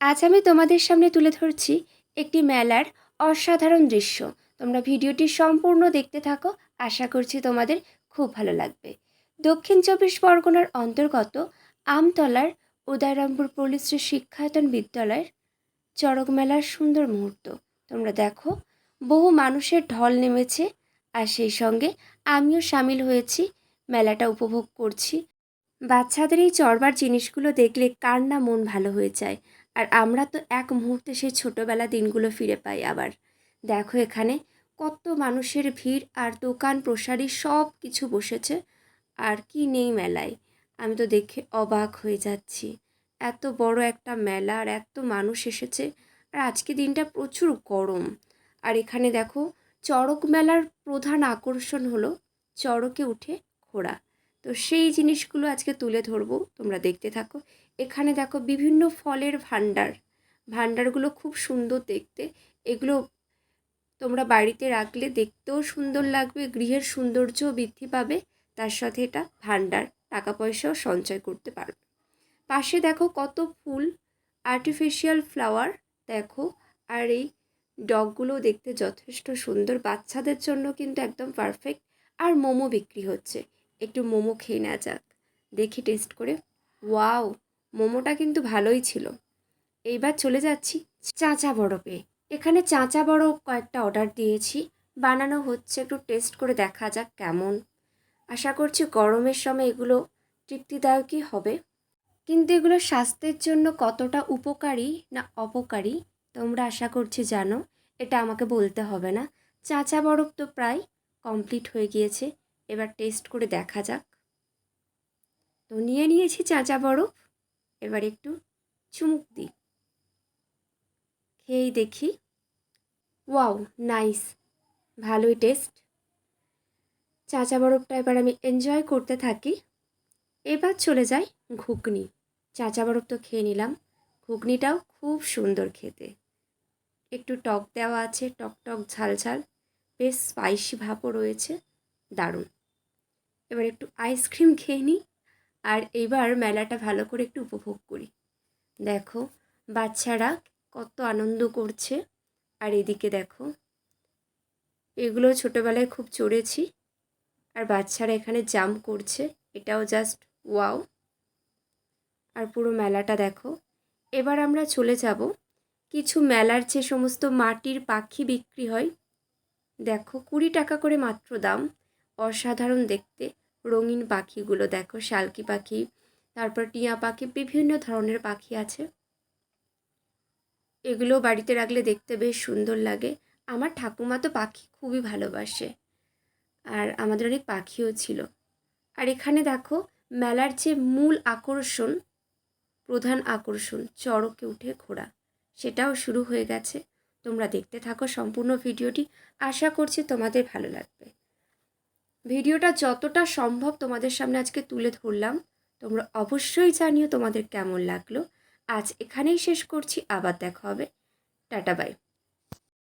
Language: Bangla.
আজ আমি তোমাদের সামনে তুলে ধরছি একটি মেলার অসাধারণ দৃশ্য। তোমরা ভিডিওটি সম্পূর্ণ দেখতে থাকো, আশা করছি তোমাদের খুব ভালো লাগবে। দক্ষিণ চব্বিশ পরগনার অন্তর্গত আমতলার উদয়রামপুর পল্লীশ্রী শিক্ষায়তন বিদ্যালয়ের চড়ক মেলার সুন্দর মুহূর্ত তোমরা দেখো। বহু মানুষের ঢল নেমেছে, আর সেই সঙ্গে আমিও সামিল হয়েছি, মেলাটা উপভোগ করছি। বাচ্চাদের এই চড়বার জিনিসগুলো দেখলে কার না মন ভালো হয়ে যায়। আর আমরা তো এক মুহূর্তে সেই ছোটোবেলা দিনগুলো ফিরে পাই আবার। দেখো এখানে কত মানুষের ভিড়, আর দোকান প্রসারী সব কিছু বসেছে। আর কি নেই মেলায়, আমি তো দেখে অবাক হয়ে যাচ্ছি। এত বড় একটা মেলা আর এত মানুষ এসেছে, আর আজকে দিনটা প্রচুর গরম। আর এখানে দেখো চড়ক মেলার প্রধান আকর্ষণ হলো চড়কে উঠে ঘোড়া। তো সেই জিনিসগুলো আজকে তুলে ধরবো, তোমরা দেখতে থাকো। এখানে দেখো বিভিন্ন ফলের ভাণ্ডারগুলো খুব সুন্দর দেখতে। এগুলো তোমরা বাড়িতে রাখলে দেখতেও সুন্দর লাগবে, গৃহের সৌন্দর্যও বৃদ্ধি পাবে। তার সাথে এটা ভাণ্ডার, টাকা পয়সাও সঞ্চয় করতে পারবে। পাশে দেখো কত ফুল, আর্টিফিশিয়াল ফ্লাওয়ার দেখো। আর এই ডগগুলো দেখতে যথেষ্ট সুন্দর, বাচ্চাদের জন্য কিন্তু একদম পারফেক্ট। আর মোমো বিক্রি হচ্ছে, একটু মোমো খেয়ে নেওয়া যাক, দেখি টেস্ট করে। ওয়াও, মোমোটা কিন্তু ভালোই ছিল। এইবার চলে যাচ্ছি চাঁচা বরফে। এখানে চাঁচা বরফ কয়েকটা অর্ডার দিয়েছি, বানানো হচ্ছে, একটু টেস্ট করে দেখা যাক কেমন। আশা করছি গরমের সময় এগুলো তৃপ্তিদায়কই হবে। কিন্তু এগুলো স্বাস্থ্যের জন্য কতটা উপকারী না অপকারী তোমরা আশা করছি জানো, এটা আমাকে বলতে হবে না। চাঁচা বরফ তো প্রায় কমপ্লিট হয়ে গিয়েছে, এবার টেস্ট করে দেখা যাক। তো নিয়ে নিয়েছি চাঁচা বরফ, এবার একটু চুমুক দিই, খেয়েই দেখি। ওয়াও, নাইস, ভালোই টেস্ট। চাঁচা বরফটা এবার আমি এনজয় করতে থাকি। এবার চলে যাই ঘুগনি। চাঁচা বরফ তো খেয়ে নিলাম, ঘুগনিটাও খুব সুন্দর খেতে, একটু টক দেওয়া আছে, টক টক ঝাল ঝাল, বেশ স্পাইসি ভাবও রয়েছে, দারুণ। এবার একটু আইসক্রিম খেয়ে নিই, আর এইবার মেলাটা ভালো করে একটু উপভোগ করি। দেখো বাচ্চারা কত আনন্দ করছে। আর এদিকে দেখো, এগুলো ছোটোবেলায় খুব চড়েছি, আর বাচ্চারা এখানে জাম্প করছে, এটাও জাস্ট ওয়াও। আর পুরো মেলাটা দেখো। এবার আমরা চলে যাব কিছু মেলার যে সমস্ত মাটির পাখি বিক্রি হয়, দেখো 20 টাকা করে মাত্র দাম, অসাধারণ দেখতে। রঙিন পাখিগুলো দেখো, শালকি পাখি, তারপর টিয়া পাখি, বিভিন্ন ধরনের পাখি আছে। এগুলো বাড়িতে রাখলে দেখতে বেশ সুন্দর লাগে। আমার ঠাকুমা তো পাখি খুবই ভালোবাসে, আর আমাদের অনেক পাখিও ছিল। আর এখানে দেখো মেলার যে মূল আকর্ষণ, প্রধান আকর্ষণ চড়কে উঠে ঘোড়া, সেটাও শুরু হয়ে গেছে। তোমরা দেখতে থাকো সম্পূর্ণ ভিডিওটি, আশা করছি তোমাদের ভালো লাগবে। ভিডিওটা যতটা সম্ভব তোমাদের সামনে আজকে তুলে ধরলাম, তোমরা অবশ্যই জানিও তোমাদের কেমন লাগলো। আজ এখানেই শেষ করছি, আবার দেখা হবে, টাটা বাই।